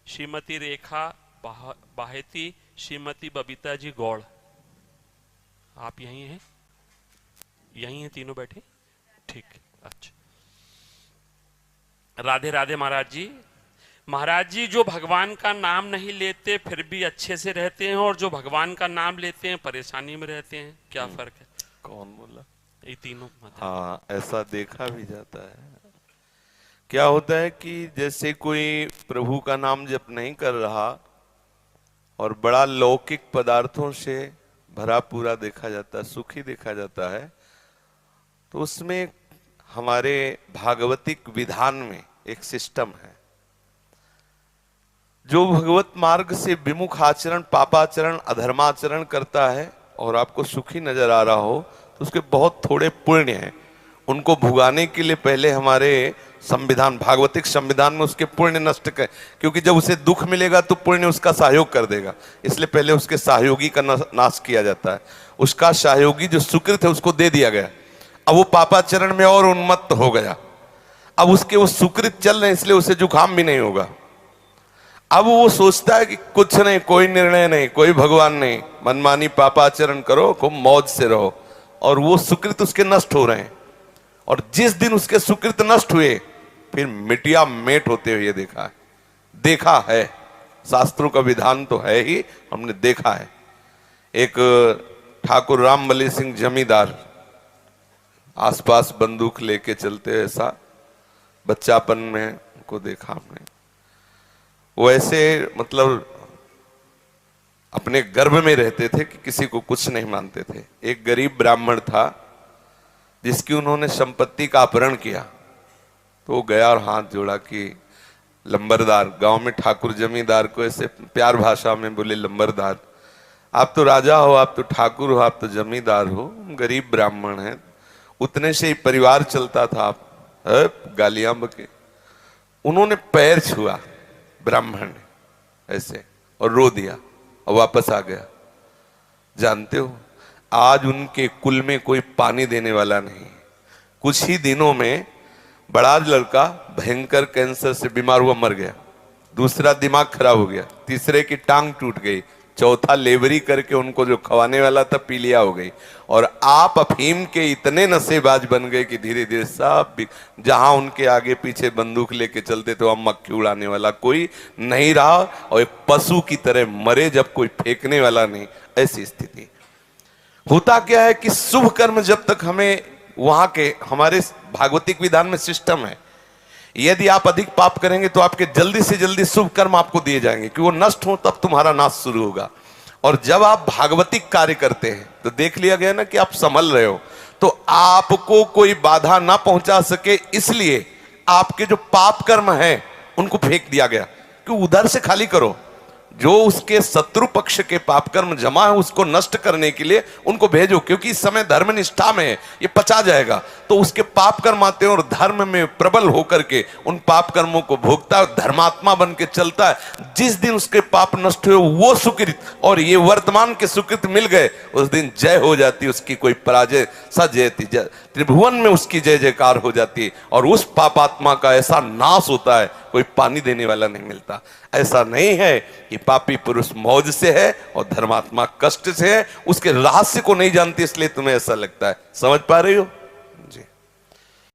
श्रीमती रेखा बाहेती, श्रीमती बबीता जी गौड़। आप यहीं हैं? यहीं हैं तीनों बैठे? ठीक, अच्छा। राधे राधे महाराज जी। महाराज जी, जो भगवान का नाम नहीं लेते फिर भी अच्छे से रहते हैं, और जो भगवान का नाम लेते हैं परेशानी में रहते हैं, क्या फर्क है? कौन बोला? ये तीनों। हाँ, ऐसा देखा भी जाता है। क्या होता है कि जैसे कोई प्रभु का नाम जप नहीं कर रहा और बड़ा लौकिक पदार्थों से भरा पूरा देखा जाता है, सुखी देखा जाता है, तो उसमें हमारे भागवतिक विधान में एक सिस्टम है। जो भगवत मार्ग से विमुख आचरण, पापाचरण, अधर्माचरण करता है और आपको सुखी नजर आ रहा हो, तो उसके बहुत थोड़े पुण्य हैं। उनको भुगाने के लिए पहले हमारे संविधान, भागवतिक संविधान में उसके पुण्य नष्ट कर, क्योंकि जब उसे दुख मिलेगा तो पुण्य उसका सहयोग कर देगा, इसलिए पहले उसके सहयोगी का नाश किया जाता है। उसका सहयोगी जो सुकृत है उसको दे दिया गया। अब वो पापाचरण में और उन्मत्त हो गया। अब उसके वो सुकृत चल रहे, इसलिए उसे जुकाम भी नहीं होगा। अब वो सोचता है कि कुछ नहीं, कोई निर्णय नहीं, कोई भगवान नहीं, मनमानी पापाचरण करो, खूब मौज से रहो, और वो सुकृत उसके नष्ट हो रहे हैं। और जिस दिन उसके सुकृत नष्ट हुए फिर मिटिया मेट होते हुए देखा है। शास्त्रों का विधान तो है ही, हमने देखा है। एक ठाकुर रामबली सिंह जमींदार आसपास बंदूक लेके चलते, ऐसा बच्चापन में को देखा हमने। वो ऐसे मतलब अपने गर्भ में रहते थे कि किसी को कुछ नहीं मानते थे। एक गरीब ब्राह्मण था जिसकी उन्होंने संपत्ति का अपहरण किया, तो वो गया और हाथ जोड़ा कि लंबरदार, गांव में ठाकुर जमींदार को ऐसे प्यार भाषा में बोले, लंबरदार आप तो राजा हो, आप तो ठाकुर हो, आप तो जमींदार हो, गरीब ब्राह्मण हैं, उतने से ही परिवार चलता था, आप गालियां बके। उन्होंने पैर छुआ ब्राह्मण ने ऐसे और रो दिया और वापस आ गया। जानते हो, आज उनके कुल में कोई पानी देने वाला नहीं। कुछ ही दिनों में बड़ा लड़का भयंकर कैंसर से बीमार हुआ, मर गया। दूसरा दिमाग खराब हो गया, तीसरे की टांग टूट गई, चौथा लेबरी करके उनको जो खवाने वाला था पीलिया हो गई। और आप अफीम के इतने नशेबाज बन गए कि धीरे धीरे सब जहां उनके आगे पीछे बंदूक लेके चलते थे वहां मक्खी उड़ाने वाला कोई नहीं रहा, और एक पशु की तरह मरे जब कोई फेंकने वाला नहीं। ऐसी स्थिति होता क्या है कि शुभ कर्म जब तक हमें वहां के हमारे भागवतिक विधान में सिस्टम है, यदि आप अधिक पाप करेंगे तो आपके जल्दी से जल्दी शुभ कर्म आपको दिए जाएंगे कि वो नष्ट हो, तब तुम्हारा नाश शुरू होगा। और जब आप भागवतिक कार्य करते हैं तो देख लिया गया ना कि आप संभल रहे हो, तो आपको कोई बाधा ना पहुंचा सके, इसलिए आपके जो पाप कर्म हैं उनको फेंक दिया गया कि उधर से खाली करो। जो उसके शत्रु पक्ष के पाप कर्म जमा है उसको नष्ट करने के लिए उनको भेजो, क्योंकि इस समय धर्म निष्ठा में है, ये पचा जाएगा। तो उसके पाप कर्म आते हैं और धर्म में प्रबल होकर के उन पाप कर्मों को भोगता है, धर्मात्मा बन के चलता है। जिस दिन उसके पाप नष्ट हुए वो सुकृत और ये वर्तमान के सुकृत मिल गए, उस दिन जय हो जाती, उसकी कोई पराजय सजयती, त्रिभुवन में उसकी जय जयकार हो जाती है। और उस पापात्मा का ऐसा नाश होता है, कोई पानी देने वाला नहीं मिलता। ऐसा नहीं है कि पापी पुरुष मौज से है और धर्मात्मा कष्ट से है, उसके रहस्य को नहीं जानती इसलिए तुम्हें ऐसा लगता है। समझ पा रही हो?